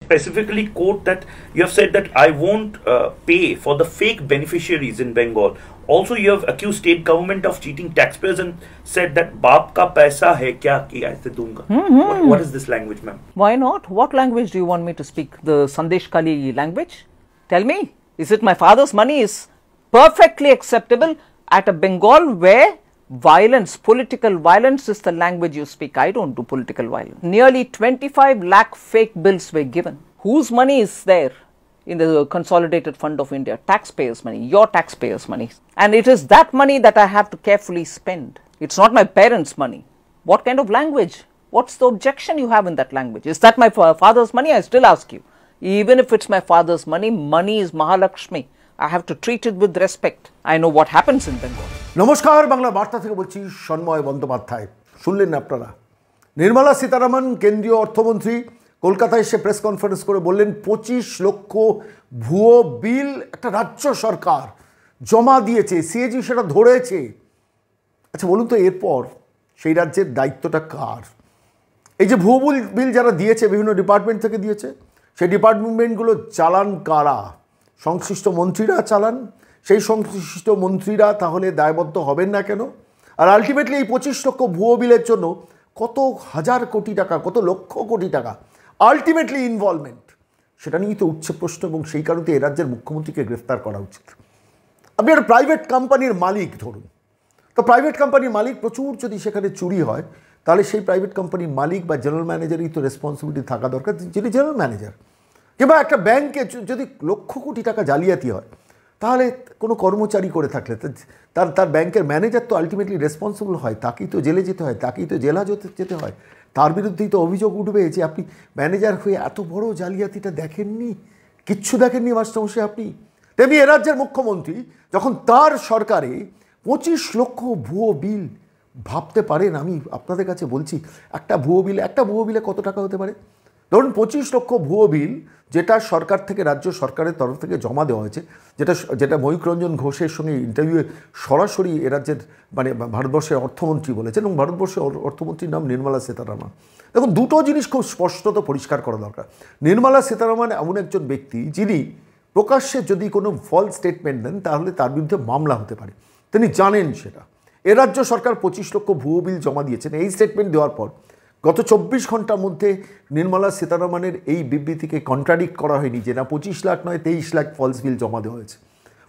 specifically quote that you have said that I won't pay for the fake beneficiaries in Bengal. Also, you have accused state government of cheating taxpayers and said that "baap ka paisa hai kya kiya aise dunga." What is this language, ma'am? Why not? What language do you want me to speak? The Sandesh Kali language? Tell me. Is it my father's money is perfectly acceptable at a Bengal where violence, political violence is the language you speak? I don't do political violence. Nearly 25 lakh fake bills were given. Whose money is there in the Consolidated Fund of India? Taxpayers' money, your taxpayers' money. And it is that money that I have to carefully spend. It's not my parents' money. What kind of language? What's the objection you have in that language? Is that my father's money? I still ask you. Even if it's my father's money, money is Mahalakshmi. I have to treat it with respect. I know what happens in Bengal. নমস্কার, বাংলা বার্তা থেকে বলছি সন্ময় বন্দ্যোপাধ্যায়। শুনলেন আপনারা, নির্মলা সীতারামন কেন্দ্রীয় অর্থমন্ত্রী কলকাতায় এসে প্রেস কনফারেন্স করে বললেন 25 লক্ষ ভুয়ো বিল একটা রাজ্য সরকার জমা দিয়েছে, সিএজি সেটা ধরেছে। আচ্ছা বলুন তো, এরপর সেই রাজ্যের দায়িত্বটা কার? এই যে ভুয়ো বিল যারা দিয়েছে, বিভিন্ন ডিপার্টমেন্ট থেকে দিয়েছে, সেই ডিপার্টমেন্টগুলো চালান কারা? সংশ্লিষ্ট মন্ত্রীরা চালান। সেই সংশ্লিষ্ট মন্ত্রীরা তাহলে দায়বদ্ধ হবেন না কেন? আর আলটিমেটলি এই 25 লক্ষ ভুয়ো বিলের জন্য কত হাজার কোটি টাকা, কত লক্ষ কোটি টাকা আলটিমেটলি ইনভলভমেন্ট, সেটা নিয়েই তো উঠছে প্রশ্ন। এবং সেই কারণে এ রাজ্যের মুখ্যমন্ত্রীকে গ্রেফতার করা উচিত। আপনি একটা প্রাইভেট কোম্পানির মালিক ধরুন, তো প্রাইভেট কোম্পানির মালিক প্রচুর যদি সেখানে চুরি হয়, তাহলে সেই প্রাইভেট কোম্পানির মালিক বা জেনারেল ম্যানেজারই তো রেসপন্সিবিলিটি থাকা দরকার, যিনি জেনারেল ম্যানেজার। কিংবা একটা ব্যাংকে যদি লক্ষ কোটি টাকা জালিয়াতি হয়, তাহলে কোনো কর্মচারী করে থাকলে তার ব্যাংকের ম্যানেজার তো আলটিমেটলি রেসপন্সিবল হয়, তাকেই তো জেলে যেতে হয়, তাকেই তো জেলা যেতে হয়। তার বিরুদ্ধেই তো অভিযোগ উঠবে যে আপনি ম্যানেজার হয়ে এত বড় জালিয়াতিটা দেখেননি, কিচ্ছু দেখেননি মাস্টারমশাই আপনি। তেমনি এ রাজ্যের মুখ্যমন্ত্রী যখন তার সরকারে 25 লক্ষ ভুয়ো বিল, ভাবতে পারেন, আমি আপনাদের কাছে বলছি একটা ভুয়ো বিলে কত টাকা হতে পারে? ধরুন 25 লক্ষ ভুয়ো বিল যেটা সরকার থেকে, রাজ্য সরকারের তরফ থেকে জমা দেওয়া হয়েছে, যেটা ময়ূক রঞ্জন ঘোষের সঙ্গে ইন্টারভিউয়ে সরাসরি এ রাজ্যের মানে ভারতবর্ষের অর্থমন্ত্রী বলেছেন, এবং ভারতবর্ষের অর্থমন্ত্রীর নাম নির্মলা সীতারামন। দেখুন, দুটো জিনিস খুব স্পষ্টত পরিষ্কার করা দরকার। নির্মলা সীতারামন এমন একজন ব্যক্তি যিনি প্রকাশ্যে যদি কোনো ফলস স্টেটমেন্ট দেন, তাহলে তার বিরুদ্ধে মামলা হতে পারে। তিনি জানেন সেটা। এ রাজ্য সরকার 25 লক্ষ ভুয়ো বিল জমা দিয়েছেন। এই স্টেটমেন্ট দেওয়ার পর গত 24 ঘন্টার মধ্যে নির্মলা সীতারামনের এই বিবৃতিকে কন্ট্রাডিক্ট করা হয়নি যে না 25 লাখ নয় 23 লাখ ফলস বিল জমা দেওয়া হয়েছে।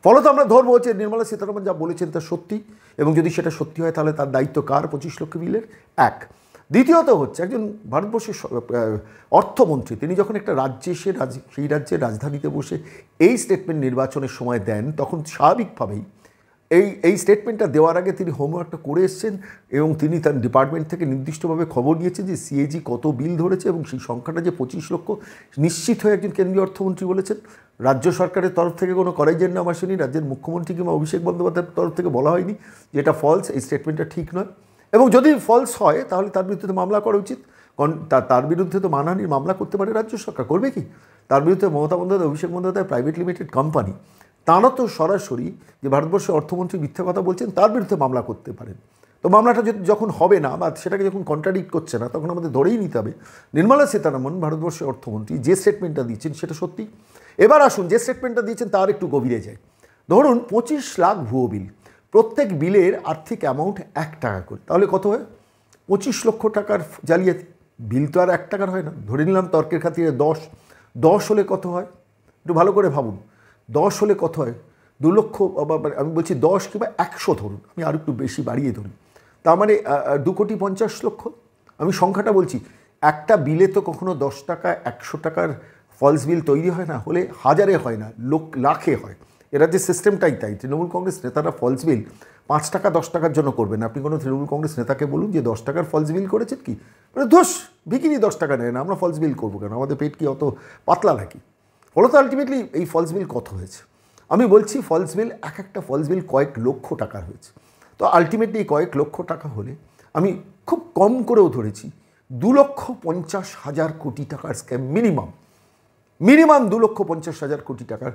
ফলত আমরা ধরবো যে নির্মলা সীতারামন যা বলেছেন তা সত্যি, এবং যদি সেটা সত্যি হয় তাহলে তার দায়িত্ব কার 25 লক্ষ বিলের? এক। দ্বিতীয়ত হচ্ছে, একজন ভারতবর্ষের অর্থমন্ত্রী তিনি যখন একটা রাজ্যে সেই রাজ্যের রাজধানীতে বসে এই স্টেটমেন্ট নির্বাচনের সময় দেন, তখন স্বাভাবিকভাবেই এই স্টেটমেন্টটা দেওয়ার আগে তিনি হোমওয়ার্কটা করে এসছেন, এবং তিনি তার ডিপার্টমেন্ট থেকে নির্দিষ্টভাবে খবর নিয়েছেন যে সিএজি কত বিল ধরেছে, এবং সেই সংখ্যাটা যে 25 লক্ষ নিশ্চিত হয়ে একজন কেন্দ্রীয় অর্থমন্ত্রী বলেছেন। রাজ্য সরকারের তরফ থেকে কোনো করাইজের নাম আসেনি, রাজ্যের মুখ্যমন্ত্রী কিংবা অভিষেক বন্দ্যোপাধ্যায়ের তরফ থেকে বলা হয়নি যে এটা ফলস, এই স্টেটমেন্টটা ঠিক নয়। এবং যদি ফলস হয় তাহলে তার বিরুদ্ধে তো মামলা করা উচিত, কারণ তার বিরুদ্ধে তো মানহানির মামলা করতে পারে রাজ্য সরকার। করবে কি? তার বিরুদ্ধে Mamata Bandyopadhyay, Abhishek Bandyopadhyay private limited company, তারা তো সরাসরি যে ভারতবর্ষের অর্থমন্ত্রী মিথ্যা কথা বলছেন তার বিরুদ্ধে মামলা করতে পারেন। তো মামলাটা যখন হবে না বা সেটাকে যখন কন্ট্রাডিক্ট করছে না, তখন আমাদের ধরেই নিতে হবে নির্মলা সীতারামন ভারতবর্ষের অর্থমন্ত্রী যে স্টেটমেন্টটা দিচ্ছেন সেটা সত্যি। এবার আসুন, যে স্টেটমেন্টটা দিয়েছেন তার একটু গভীরে যায়। ধরুন 25 লাখ ভুয়ো বিল, প্রত্যেক বিলের আর্থিক অ্যামাউন্ট 1 টাকা করে, তাহলে কত হয়? 25 লক্ষ টাকার জালিয়াতি। বিল তো আর 1 টাকার হয় না, ধরে নিলাম তর্কের খাতিরে 10 হলে কত হয়? একটু ভালো করে ভাবুন, 10 হলে কত হয়? 2 লক্ষ, আমি বলছি 10 কিংবা 100 ধরুন, আমি আরও একটু বেশি বাড়িয়ে ধরি, তার মানে 2,50,00,000। আমি সংখ্যাটা বলছি, একটা বিলে তো কখনো 10 টাকা 100 টাকার ফলস বিল তৈরি হয় না, হলে হাজারে হয় না, লাখে হয়। এরা যে সিস্টেমটাই তাই। তৃণমূল কংগ্রেস নেতারা ফলস বিল 5 টাকা 10 টাকার জন্য করবেন। আপনি কোনো তৃণমূল কংগ্রেস নেতাকে বলুন যে 10 টাকার ফলস বিল করেছেন কি, মানে দোষ ভিকিনি 10 টাকা নেয় না, আমরা ফলস বিল করবো কেন? আমাদের পেট কি অত পাতলা নাকি? ফলত আলটিমেটলি এই ফলস বিল কত হয়েছে? আমি বলছি ফলস বিল, একটা ফলস বিল কয়েক লক্ষ টাকার হয়েছে। তো আলটিমেটলি কয়েক লক্ষ টাকা হলে, আমি খুব কম করেও ধরেছি 2,50,000 কোটি টাকার স্ক্যাম, মিনিমাম 2,50,000 কোটি টাকার,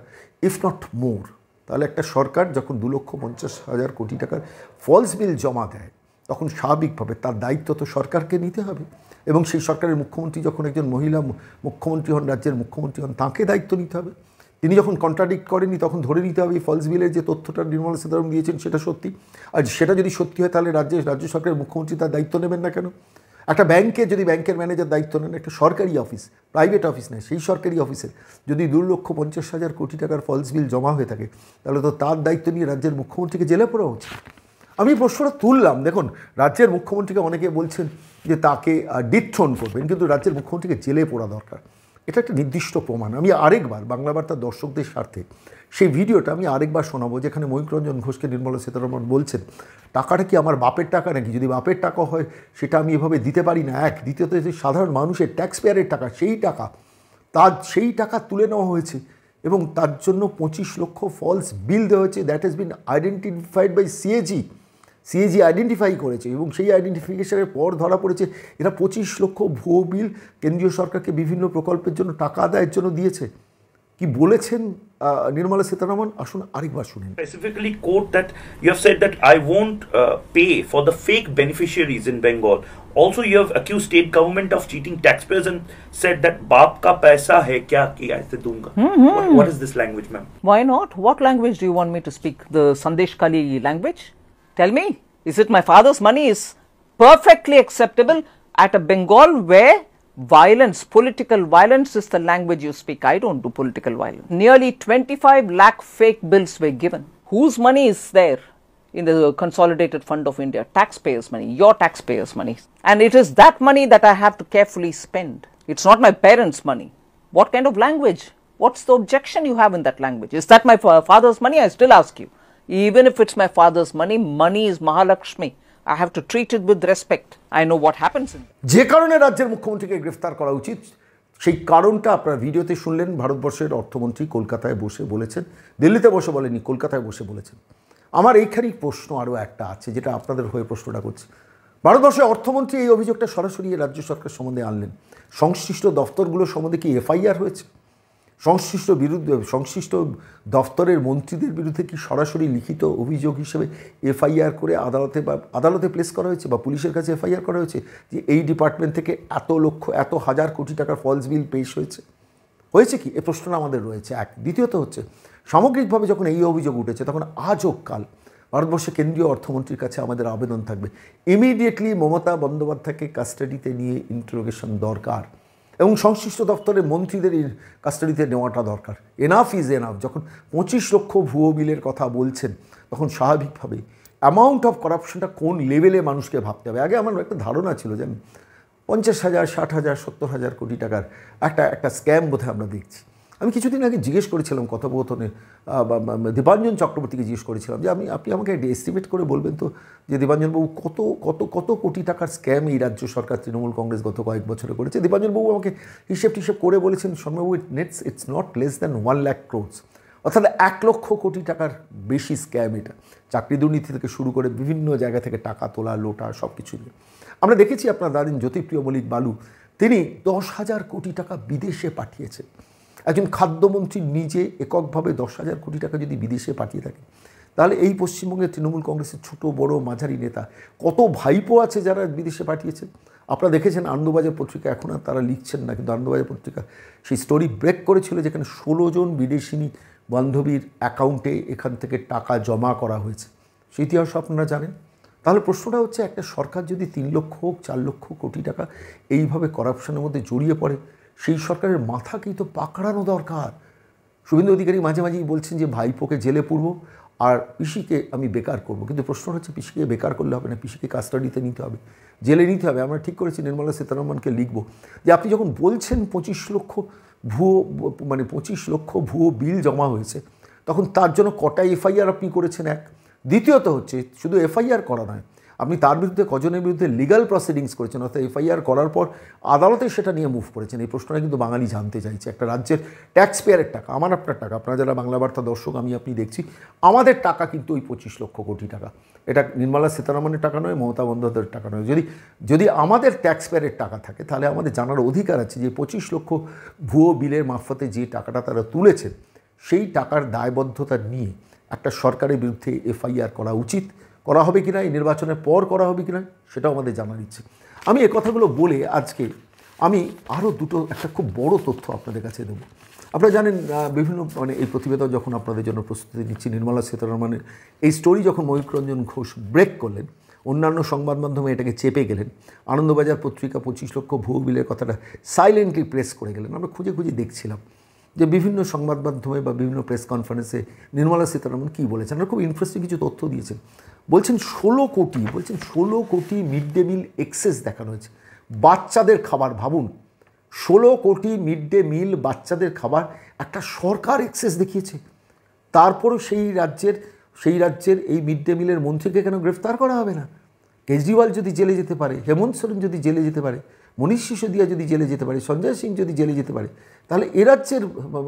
ইফ নট মোর। তাহলে একটা সরকার যখন 2,50,000 কোটি টাকার ফলস বিল জমা দেয়, তখন স্বাভাবিকভাবে তার দায়িত্ব তো সরকারকে নিতে হবে, এবং সেই সরকারের মুখ্যমন্ত্রী যখন একজন মহিলা মুখ্যমন্ত্রী হন, রাজ্যের মুখ্যমন্ত্রী হন, তাঁকে দায়িত্ব নিতে হবে। তিনি যখন কন্ট্রাডিক্ট করেনি তখন ধরে নিতে হবে এই ফলস বিলের যে তথ্যটা নির্মলা সীতারামন দিয়েছেন সেটা সত্যি, আর সেটা যদি সত্যি হয় তাহলে রাজ্য সরকারের মুখ্যমন্ত্রী তার দায়িত্ব নেবেন না কেন? একটা ব্যাংকে যদি ব্যাংকের ম্যানেজার দায়িত্ব নেন, একটা সরকারি অফিস, প্রাইভেট অফিস নয়, সেই সরকারি অফিসে যদি 2,50,000 কোটি টাকার ফলস বিল জমা হয়ে থাকে, তাহলে তো তার দায়িত্ব নিয়ে রাজ্যের মুখ্যমন্ত্রীকে জেলে পড়া উচিত। আমি প্রশ্নটা তুললাম, দেখুন রাজ্যের মুখ্যমন্ত্রীকে অনেকে বলছেন যে তাকে ডিথ্রোন করবেন, কিন্তু রাজ্যের মুখ্যমন্ত্রীকে জেলে পড়া দরকার। এটা একটা নির্দিষ্ট প্রমাণ। আমি আরেকবার বাংলা বার্তার দর্শকদের স্বার্থে সেই ভিডিওটা আমি আরেকবার শোনাবো, যেখানে ময়ূক রঞ্জন ঘোষকে নির্মলা সীতারামন বলছেন টাকাটা কি আমার বাপের টাকা নাকি, যদি বাপের টাকা হয় সেটা আমি এভাবে দিতে পারি না। এক, দ্বিতীয়ত যে সাধারণ মানুষের ট্যাক্স পেয়ারের টাকা, সেই টাকা তুলে নেওয়া হয়েছে এবং তার জন্য 25 লক্ষ ফলস বিল দেওয়া হয়েছে। That has been identified by CAG identify করেছে, এবং সেই আইডেন্টিফিকেশনের পর ধরা পড়েছে এরা 25 লক্ষ ভুয়ো বিল কেন্দ্রীয় সরকারকে বিভিন্ন প্রকল্পের জন্য টাকা আদায়ের জন্য দিয়েছে। কি বলেছেন নির্মলা সীতারামন, আসুন আরেকবার শুনুন। Specifically quote that you have said that I won't pay for the fake beneficiaries in Bengal. Also, you have accused state government of cheating taxpayers and said that baap ka paisa hai kya kiya aise dunga. What is this language, ma'am? Why not? What language do you want me to speak? The Sandesh Kali language? Tell me, is it my father's money is perfectly acceptable at a Bengal where violence, political violence is the language you speak? I don't do political violence. Nearly 25 lakh fake bills were given. Whose money is there in the Consolidated Fund of India? Taxpayers' money, your taxpayers' money. And it is that money that I have to carefully spend. It's not my parents' money. What kind of language? What's the objection you have in that language? Is that my father's money? I still ask you. Even if it's my father's money, money is Mahalakshmi. I have to treat it with respect. I know what happens in যে কারণে রাজ্যের মুখ্যমন্ত্রীকে গ্রেফতার করা উচিত সেই কারণটা আপনারা ভিডিওতে শুনলেন। ভারতবর্ষের অর্থমন্ত্রী কলকাতায় বসে বলেছেন, দিল্লিতে বসে বলেনি, কলকাতায় বসে বলেছেন। আমার এইখানেই প্রশ্ন আরও একটা আছে, যেটা আপনাদের হয়ে প্রশ্নটা করছি। ভারতবর্ষের অর্থমন্ত্রী এই অভিযোগটা সরাসরি রাজ্য সরকার সম্বন্ধে আনলেন। সংশ্লিষ্ট দফতরগুলো সম্বন্ধে কি এফআইআর হয়েছে? সংশ্লিষ্ট দফতরের মন্ত্রীদের বিরুদ্ধে কি সরাসরি লিখিত অভিযোগ হিসেবে এফআইআর করে আদালতে প্লেস করা হয়েছে বা পুলিশের কাছে এফআইআর করা হয়েছে যে এই ডিপার্টমেন্ট থেকে এত হাজার কোটি টাকার ফলস বিল পেশ হয়েছে কি? এ প্রশ্নটা আমাদের রয়েছে। এক, দ্বিতীয়ত হচ্ছে সামগ্রিকভাবে যখন এই অভিযোগ উঠেছে তখন আজও কাল ভারতবর্ষের কেন্দ্রীয় অর্থমন্ত্রীর কাছে আমাদের আবেদন থাকবে, ইমিডিয়েটলি মমতা বন্দ্যোপাধ্যায়কে কাস্টাডিতে নিয়ে ইন্টারোগেশন দরকার এবং সংশ্লিষ্ট দপ্তরের মন্ত্রীদের কাস্টাডিতে নেওয়াটা দরকার। Enough is enough. যখন 25 লক্ষ ভুয়ো বিলের কথা বলছেন তখন স্বাভাবিকভাবে অ্যামাউন্ট অফ করাপশনটা কোন লেভেলে মানুষকে ভাবতে হবে। আগে আমার একটা ধারণা ছিল যে 50,000, 60,000, 70,000 কোটি টাকার একটা স্ক্যাম বোধহয় আমরা দেখছি। আমি কিছুদিন আগে জিজ্ঞেস করেছিলাম কথোপকথনে দীপাঞ্জন চক্রবর্তীকে জিজ্ঞেস করেছিলাম যে আপনি আমাকে একটা এস্টিমেট করে বলবেন তো যে দীপাঞ্জনবাবু কত কোটি টাকার স্ক্যাম এই রাজ্য সরকার তৃণমূল কংগ্রেস গত কয়েক বছরে করেছে। দীপাঞ্জনবাবু আমাকে হিসেব করে বলেছেন, শর্মাবাবু it's not less than 1 lakh crores, অর্থাৎ 1 লক্ষ কোটি টাকার বেশি স্ক্যাম এটা। চাকরি দুর্নীতি থেকে শুরু করে বিভিন্ন জায়গা থেকে টাকা তোলা, লোটা সব কিছু নিয়ে আমরা দেখেছি। আপনার দাদিন জ্যোতিপ্রিয় মল্লিক বালু, তিনি 10,000 কোটি টাকা বিদেশে পাঠিয়েছেন। একজন খাদ্যমন্ত্রী নিজে এককভাবে 10,000 কোটি টাকা যদি বিদেশে পাঠিয়ে থাকে, তাহলে এই পশ্চিমবঙ্গের তৃণমূল কংগ্রেসের ছোট বড় মাঝারি নেতা কত ভাইপো আছে যারা বিদেশে পাঠিয়েছেন। আপনারা দেখেছেন আনন্দবাজার পত্রিকা, এখন আর তারা লিখছেন না, কিন্তু আনন্দবাজার পত্রিকা সেই স্টোরি ব্রেক করেছিল যেখানে 16 জন বিদেশিনী বান্ধবীর অ্যাকাউন্টে এখান থেকে টাকা জমা করা হয়েছে। সেই ইতিহাস আপনারা জানেন। তাহলে প্রশ্নটা হচ্ছে, একটা সরকার যদি 3 লক্ষ হোক 4 লক্ষ কোটি টাকা এইভাবে করাপশনের মধ্যে জড়িয়ে পড়ে, সেই সরকারের মাথাকেই তো পাকড়ানো দরকার। শুভেন্দু অধিকারী মাঝে মাঝেই বলছেন যে ভাইপোকে জেলে পুরবো আর পিসিকে আমি বেকার করব, কিন্তু প্রশ্ন হচ্ছে পিসিকে বেকার করলে হবে না, পিসিকে কাস্টাডিতে নিতে হবে, জেলে নিতে হবে। আমরা ঠিক করেছি নির্মলা সীতারামনকে লিখব যে আপনি যখন বলছেন 25 লক্ষ ভুয়ো বিল জমা হয়েছে, তখন তার জন্য কটা এফআইআর আপনি করেছেন? এক, দ্বিতীয়ত হচ্ছে শুধু এফআইআর করা নয়, আপনি তার বিরুদ্ধে কজনের বিরুদ্ধে লিগাল প্রসিডিংস করেছেন, অর্থাৎ এফআইআর করার পর আদালতে সেটা নিয়ে মুভ করেছেন। এই প্রশ্নটা কিন্তু বাঙালি জানতে চাইছে। একটা রাজ্যের ট্যাক্স পেয়ারের টাকা, আমার আপনার টাকা, আপনারা যারা বাংলা বার্তা দর্শক আপনি দেখছি, আমাদের টাকা কিন্তু ওই 25 লক্ষ কোটি টাকা। এটা নির্মলা সীতারামনের টাকা নয়, মমতা বন্দ্যোপাধ্যায়ের টাকা নয়। যদি আমাদের ট্যাক্স পেয়ারের টাকা থাকে, তাহলে আমাদের জানার অধিকার আছে যে 25 লক্ষ ভুয়ো বিলের মারফতে যে টাকাটা তারা তুলেছেন, সেই টাকার দায়বদ্ধতা নিয়ে একটা সরকারের বিরুদ্ধে এফআইআর করা উচিত। করা হবে কি না, এই নির্বাচনের পর করা হবে কি না, সেটাও আমাদের জানার ইচ্ছে। আমি এ কথাগুলো বলে আজকে আমি আরও একটা খুব বড় তথ্য আপনাদের কাছে দেবো। আপনারা জানেন বিভিন্ন এই প্রতিবেদন যখন আপনাদের জন্য প্রস্তুতি নিচ্ছি, নির্মলা সীতারামনের এই স্টোরি যখন ময়ূখ রঞ্জন ঘোষ ব্রেক করলেন, অন্যান্য সংবাদ মাধ্যমে এটাকে চেপে গেলেন, আনন্দবাজার পত্রিকা 25 লক্ষ ভুয়ো বিলের কথাটা সাইলেন্টলি প্রেস করে গেলেন। আমরা খুঁজে খুঁজে দেখছিলাম যে বিভিন্ন সংবাদ মাধ্যমে বা বিভিন্ন প্রেস কনফারেন্সে নির্মলা সীতারামন কী বলেছেন। আমরা খুব ইন্টারেস্টিং কিছু তথ্য দিয়েছেন। বলছেন 16 কোটি মিড ডে মিল এক্সেস দেখানো হয়েছে। বাচ্চাদের খাবার, ভাবুন, 16 কোটি মিড ডে মিল বাচ্চাদের খাবার একটা সরকার এক্সেস দেখিয়েছে। তারপরও সেই রাজ্যের এই মিড ডে মিলের মন্ত্রীকে কেন গ্রেফতার করা হবে না? কেজরিওয়াল যদি জেলে যেতে পারে, হেমন্ত সোরেন যদি জেলে যেতে পারে, মনীষ সিসোদিয়া যদি জেলে যেতে পারে, সঞ্জয় সিং যদি জেলে যেতে পারে, তাহলে এ রাজ্যের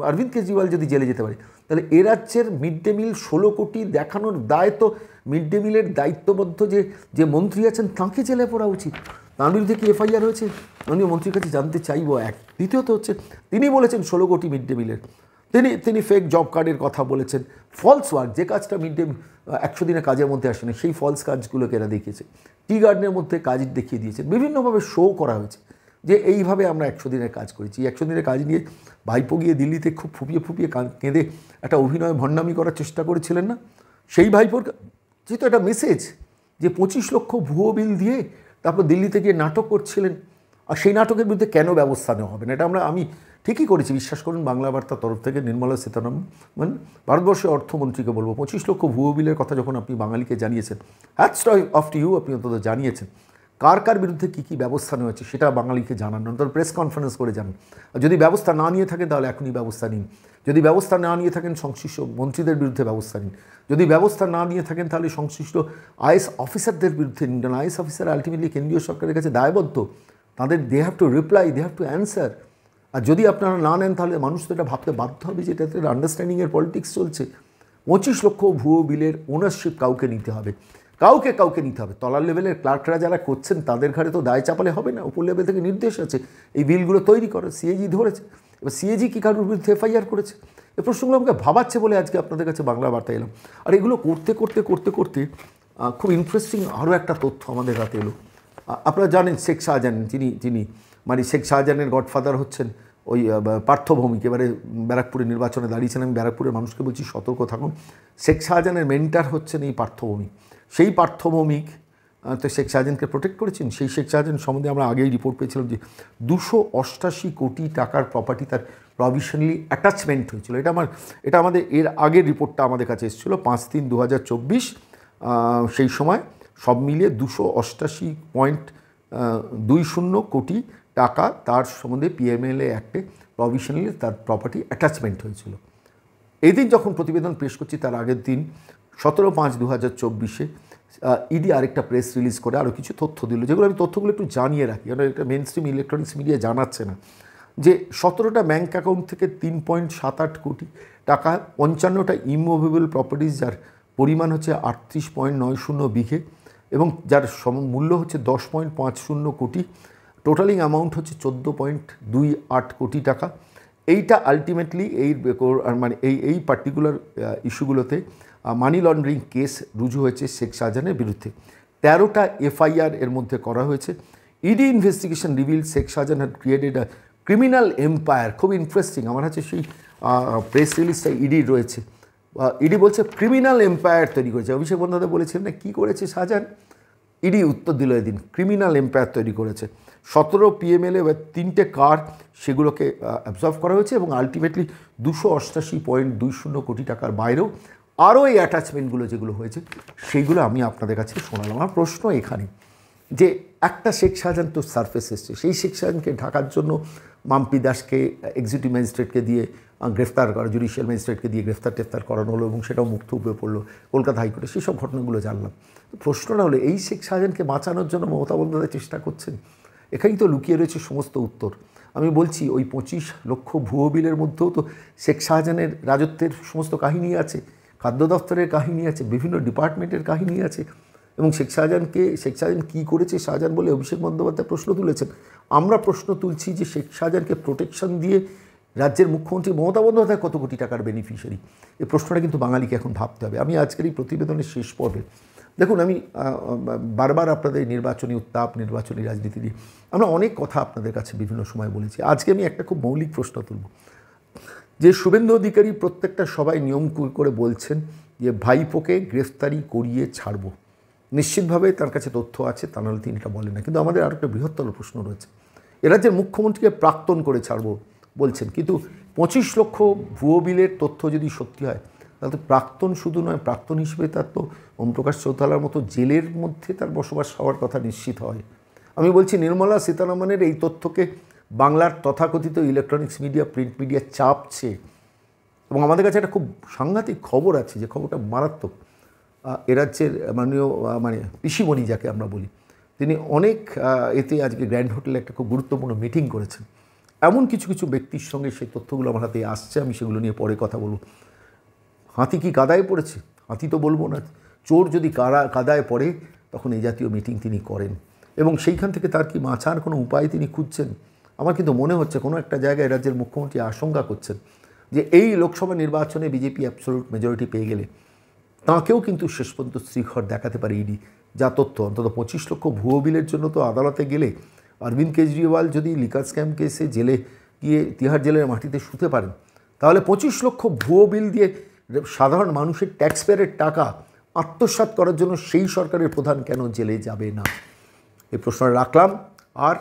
অরবিন্দ কেজরিওয়াল যদি জেলে যেতে পারে, তাহলে এ রাজ্যের মিড ডে মিল 16 কোটি দেখানোর দায় তো মিড ডে মিলের দায়িত্ববদ্ধ যে মন্ত্রী আছেন তাঁকে জেলে পড়া উচিত। তাঁর বিরুদ্ধে কি এফআইআর হয়েছে? আমি মন্ত্রীর কাছে জানতে চাইব। দ্বিতীয়ত হচ্ছে, তিনি বলেছেন 16 কোটি মিড ডে মিলের, তিনি ফেক জব কার্ডের কথা বলেছেন, ফলস ওয়ার্ক, যে কাজটা মিড ডে 100 দিনের কাজের মধ্যে আসেনি সেই ফলস কাজগুলোকে এরা দেখিয়েছে। টি গার্ডেনের মধ্যে কাজ দেখিয়ে দিয়েছেন, বিভিন্নভাবে শো করা হয়েছে যে এইভাবে আমরা 100 দিনের কাজ করেছি। 100 দিনের কাজ নিয়ে ভাইপো গিয়ে দিল্লিতে খুব ফুপিয়ে কেঁদে একটা অভিনয় ভণ্ডামি করার চেষ্টা করেছিলেন না? সেই ভাইপোর যেহেতু একটা মেসেজ যে 25 লক্ষ ভুয়ো বিল দিয়ে তারপর দিল্লিতে গিয়ে নাটক করছিলেন, আর সেই নাটকের বিরুদ্ধে কেন ব্যবস্থা নেওয়া হবে না? এটা আমি ঠিকই করেছি, বিশ্বাস করুন। বাংলা বার্তার তরফ থেকে নির্মলা সীতারামন ভারতবর্ষের অর্থমন্ত্রীকে বলবো, 25 লক্ষ ভুয়ো বিলের কথা যখন আপনি বাঙালিকে জানিয়েছেন, হ্যাটস অফ টু ইউ, আপনি অন্তত জানিয়েছেন। কার বিরুদ্ধে কী ব্যবস্থা নেওয়া হচ্ছে সেটা বাঙালিকে জানান, অন্তত প্রেস কনফারেন্স করে জানান। যদি ব্যবস্থা না নিয়ে থাকেন তাহলে এখনই ব্যবস্থা নিন। যদি ব্যবস্থা না নিয়ে থাকেন সংশ্লিষ্ট মন্ত্রীদের বিরুদ্ধে ব্যবস্থা নিন। যদি ব্যবস্থা না নিয়ে থাকেন তাহলে সংশ্লিষ্ট আইএস অফিসারদের বিরুদ্ধে নিন। কারণ আইএস অফিসার আলটিমেটলি কেন্দ্রীয় সরকারের কাছে দায়বদ্ধ, তাদের they have to reply, they have to answer. আর যদি আপনারা না নেন তাহলে মানুষ তো এটা ভাবতে বাধ্য হবে যে এটাতে আন্ডারস্ট্যান্ডিংয়ের পলিটিক্স চলছে। 25 লক্ষ ভুয়ো বিলের ওনারশিপ কাউকে নিতে হবে, কাউকে নিতে হবে। তলার লেভেলের ক্লার্করা যারা করছেন তাদের ঘাড়ে তো দায় চাপালে হবে না। উপর লেভেল থেকে নির্দেশ আছে এই বিলগুলো তৈরি করে, সিএজি ধরেছে। এবার সিএজি কি কারোর বিরুদ্ধে এফআইআর করেছে? এই প্রশ্নগুলো আমাকে ভাবাচ্ছে বলে আজকে আপনাদের কাছে বাংলা বার্তা এলাম। আর এগুলো করতে খুব ইন্টারেস্টিং আরও একটা তথ্য আমাদের হাতে এলো। আপনারা জানেন শেখ শাহজাহান, যিনি শেখ শাহজাহানের গডফাদার হচ্ছেন ওই পার্থভৌমিক, এবারে ব্যারাকপুরে নির্বাচনে দাঁড়িয়েছেন। আমি ব্যারাকপুরের মানুষকে বলছি সতর্ক থাকুন। শেখ শাহজাহানের মেন্টার হচ্ছেন এই পার্থভৌমিক। সেই পার্থভৌমিক তো শেখ শাহজাহানকে প্রোটেক্ট করেছেন। সেই শেখ শাহজাহান সম্বন্ধে আমরা আগেই রিপোর্ট পেয়েছিলাম যে 288 কোটি টাকার প্রপার্টি তার প্রভিশনালি অ্যাটাচমেন্ট হয়েছিল। এটা আমাদের এর আগের রিপোর্টটা আমাদের কাছে এসেছিলো 5/3/2024। সেই সময় সব মিলিয়ে 288.20 কোটি টাকা তার সম্বন্ধে পিএমএলএ অ্যাক্টে প্রভিশনালি তার প্রপার্টি অ্যাটাচমেন্ট হয়েছিল। এই দিন যখন প্রতিবেদন পেশ করছি তার আগের দিন 17/5/2024 ইডি আরেকটা প্রেস রিলিজ করে আরও কিছু তথ্য দিল, যেগুলো আমি তথ্যগুলো একটু জানিয়ে রাখি, কারণ এটা মেন স্ট্রিম ইলেকট্রনিক্স মিডিয়া জানাচ্ছে না। যে 17টা ব্যাঙ্ক অ্যাকাউন্ট থেকে 3.78 কোটি টাকা, 55টা ইমুভেবল প্রপার্টিজ যার পরিমাণ হচ্ছে 38.90 বিঘে এবং যার মূল্য হচ্ছে 10.50 কোটি, টোটালিং অ্যামাউন্ট হচ্ছে 14.28 কোটি টাকা। এইটা আলটিমেটলি এই পার্টিকুলার ইস্যুগুলোতে মানি লন্ডারিং কেস রুজু হয়েছে শেখ শাহজাহানের বিরুদ্ধে। 13টা এফআইআর এর মধ্যে করা হয়েছে। ED investigation reveal Sheikh Shahjahan had created a criminal empire. খুব ইন্টারেস্টিং, আমার কাছে সেই প্রেস রিলিজটা ইডি রয়েছে। ইডি বলছে ক্রিমিনাল এম্পায়ার তৈরি করেছে। অভিষেক বন্দ্যোপাধ্যায় বলেছেন না কী করেছে শাহজাহান, ইডি উত্তর দিল এদিন ক্রিমিনাল এম্পায়ার তৈরি করেছে। 17 পিএমএলএ 3টে কার সেগুলোকে অ্যাবজর্ভ করা হয়েছে এবং আলটিমেটলি 288.20 কোটি টাকার বাইরেও আরও এই অ্যাটাচমেন্টগুলো যেগুলো হয়েছে সেইগুলো আমি আপনাদের কাছে শোনালাম। আমার প্রশ্ন এখানে যে একটা শেখ শাহজাহান তো সারফেস এসছে, সেই শেখ শাহজাহানকে ঢাকার জন্য মাম্পি দাসকে এক্সিকিউটিভ ম্যাজিস্ট্রেটকে দিয়ে গ্রেফতার করা, জুডিশিয়াল ম্যাজিস্ট্রেটকে দিয়ে গ্রেফতার করানো হলো এবং সেটাও মুক্ত উপরে পড়লো কলকাতা হাইকোর্টে। সেই সব ঘটনাগুলো জানলাম। প্রশ্নটা হলো এই শেখ শাহজাহানকে বাঁচানোর জন্য মমতা বন্দ্যোপাধ্যায় চেষ্টা করছেন। এখানেই তো লুকিয়ে রয়েছে সমস্ত উত্তর। আমি বলছি ওই 25 লক্ষ ভুয়ো বিলের মধ্যেও তো শেখ শাহজাহানের রাজত্বের সমস্ত কাহিনী আছে, খাদ্য দপ্তরের কাহিনী আছে, বিভিন্ন ডিপার্টমেন্টের কাহিনী আছে। এবং শেখ শাহজাহান কী করেছে শাহজাহান বলে অভিষেক বন্দ্যোপাধ্যায় প্রশ্ন তুলেছেন। আমরা প্রশ্ন তুলছি যে শেখ শাহজাহানকে প্রোটেকশন দিয়ে রাজ্যের মুখ্যমন্ত্রী মমতা বন্দ্যোপাধ্যায় কত কোটি টাকার বেনিফিশিয়ারি, এই প্রশ্নটা কিন্তু বাঙালিকে এখন ভাবতে হবে। আমি আজকের এই প্রতিবেদনের শেষ পর্বে দেখুন, আমি বারবার আপনাদের নির্বাচনী উত্তাপ, নির্বাচনী রাজনীতি নিয়ে আমরা অনেক কথা আপনাদের কাছে বিভিন্ন সময় বলেছি। আজকে আমি একটা খুব মৌলিক প্রশ্ন তুলব, যে শুভেন্দু অধিকারী প্রত্যেকটা সবাই নিয়ম করে বলছেন যে ভাইপোকে গ্রেফতারি করিয়ে ছাড়ব। নিশ্চিতভাবে তার কাছে তথ্য আছে, তা নাহলে তিনি এটা বলেন না। কিন্তু আমাদের আরও একটা বৃহত্তর প্রশ্ন রয়েছে, এরাজ্যের মুখ্যমন্ত্রীকে প্রাক্তন করে ছাড়ব বলছেন, কিন্তু 25 লক্ষ ভুয়ো বিলের তথ্য যদি সত্যি হয়, তাহলে তো প্রাক্তন শুধু নয়, প্রাক্তন হিসেবে তার তো ওমপ্রকাশ চৌতালার মতো জেলের মধ্যে তার বসবাস হওয়ার কথা নিশ্চিত হয়। আমি বলছি নির্মলা সীতারামনের এই তথ্যকে বাংলার তথাকথিত ইলেকট্রনিক্স মিডিয়া, প্রিন্ট মিডিয়া চাপছে, এবং আমাদের কাছে একটা খুব সাংঘাতিক খবর আছে, যে খবরটা মারাত্মক। এরাজ্যের মাননীয় পিসিমণি যাকে আমরা বলি, তিনি অনেক এতে আজকে গ্র্যান্ড হোটেলে একটা খুব গুরুত্বপূর্ণ মিটিং করেছেন। এমন কিছু কিছু ব্যক্তির সঙ্গে সেই তথ্যগুলো আমার হাতে আসছে, আমি সেগুলো নিয়ে পরে কথা বলব। হাতি কি কাদায় পড়েছে? হাতি তো বলবো না, চোর যদি কাদায় পড়ে তখন এই জাতীয় মিটিং তিনি করেন, এবং সেইখান থেকে তার কি বাঁচার কোনো উপায় তিনি খুঁজছেন। আমার কিন্তু মনে হচ্ছে কোনো একটা জায়গায় রাজ্যের মুখ্যমন্ত্রী আশঙ্কা করছেন যে এই লোকসভা নির্বাচনে বিজেপি অ্যাবসলিউট মেজরিটি পেয়ে গেলে তাঁকেও কিন্তু শেষ পর্যন্ত শ্রীঘর দেখাতে পারে ইডি। যা তথ্য, অন্তত 25 লক্ষ ভুয়ো বিলের জন্য তো আদালতে গেলে অরবিন্দ কেজরিওয়াল যদি লিকার স্ক্যাম কেসে জেলে গিয়ে তিহার জেলের মাটিতে শুতে পারেন, তাহলে 25 লক্ষ ভুয়ো বিল দিয়ে সাধারণ মানুষের ট্যাক্সপেয়ারের টাকা আত্মসাৎ করার জন্য সেই সরকারের প্রধান কেন জেলে যাবে না? এই প্রশ্নটা রাখলাম। আর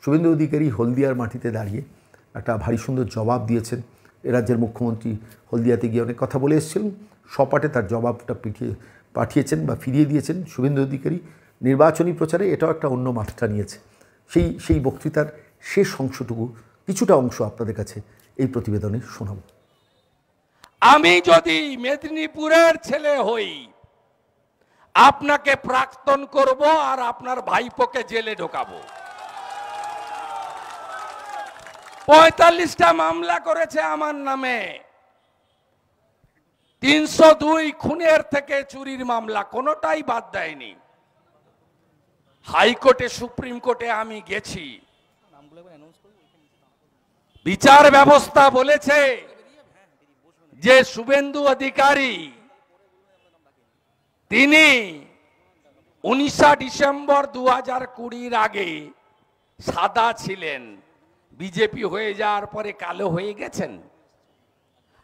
শুভেন্দু অধিকারী হলদিয়ার মাটিতে দাঁড়িয়ে একটা ভারী সুন্দর জবাব দিয়েছেন। এ রাজ্যের মুখ্যমন্ত্রী হলদিয়াতে গিয়ে অনেক কথা বলে এসেছিলেন, সপাটে তার জবাবটা পাঠিয়েছেন বা ফিরিয়ে দিয়েছেন শুভেন্দু অধিকারী। নির্বাচনী প্রচারে এটাও একটা অন্য মাত্রা নিয়েছে। সেই বক্তৃতার শেষ অংশটুকু, কিছুটা অংশ আপনাদের কাছে এই প্রতিবেদনে শোনাব। আমি যদি মেদিনীপুরের ছেলে হই, আপনাকে প্রাক্তন করব আর আপনার ভাইপোকে জেলে ঢোকাবো। 45টা মামলা করেছে আমার নামে, 302 খুনের থেকে চুরির মামলা, কোনোটাই বাদ দেয়নি। হাইকোর্টে, সুপ্রিম কোর্টে আমি গেছি, বিচার ব্যবস্থা বলেছে যে শুভেন্দু অধিকারী তিনি 19 ডিসেম্বর 2020 আগে সাদা ছিলেন, বিজেপি হয়ে যাওয়ার পরে কালো হয়ে গেছেন।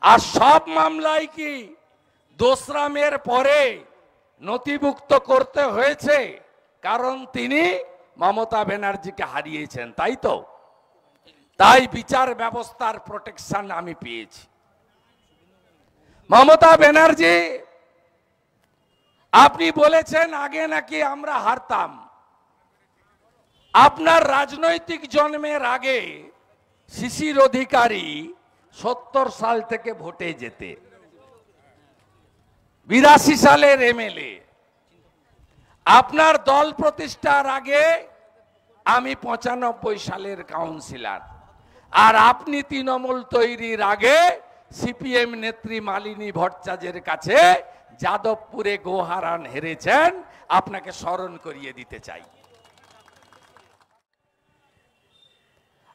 আর সব মামলায় কি দোসরা মের পরে নথিভুক্ত করতে হয়েছে, কারণ তিনি মমতা ব্যানার্জিকে হারিয়েছেন, তাই তো? তাই বিচার ব্যবস্থার প্রোটেকশন আমি পেয়েছি। মমতা ব্যানার্জি, আপনি বলেছেন আগে নাকি আমরা হারতাম। আপনার রাজনৈতিক জন্মের আগে শিশির অধিকারী 70 সাল থেকে ভোটে যেতে, 82 সালের এমএলএ। আপনার দল প্রতিষ্ঠার আগে আমি 95 সালের কাউন্সিলর, আর আপনি তৃণমূল তৈরির আগে সিপিএম নেত্রী মালিনী ভট্টাচার্যের কাছে যাদবপুরে গোহারান হেরেছেন, আপনাকে স্মরণ করিয়ে দিতে চাই।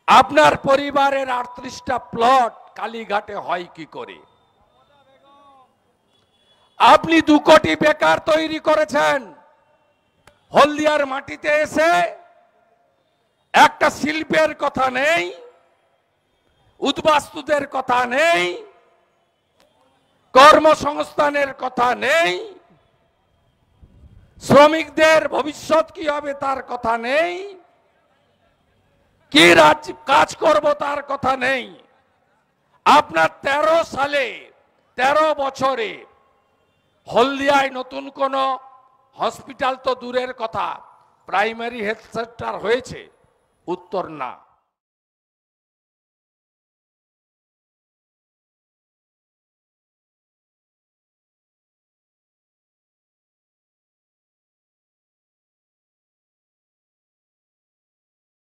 আপনার পরিবারের 38টা প্লট কালীঘাটে হয় কি করে? আপনি 2 কোটি বেকার তৈরি করেছেন। হলদিয়ার মাটিতে এসে একটা শিল্পের কথা নেই, উদ্বাস্তুদের কথা নেই, কর্মসংস্থানের কথা নেই, শ্রমিকদের ভবিষ্যৎ কি হবে তার কথা নেই, কি কাজ করব তার কথা নেই। আপনার 13 সালে, 13 বছরে হলদিয়ায় নতুন কোন হসপিটাল তো দূরের কথা, প্রাইমারি হেলথ সেন্টার হয়েছে? উত্তর না।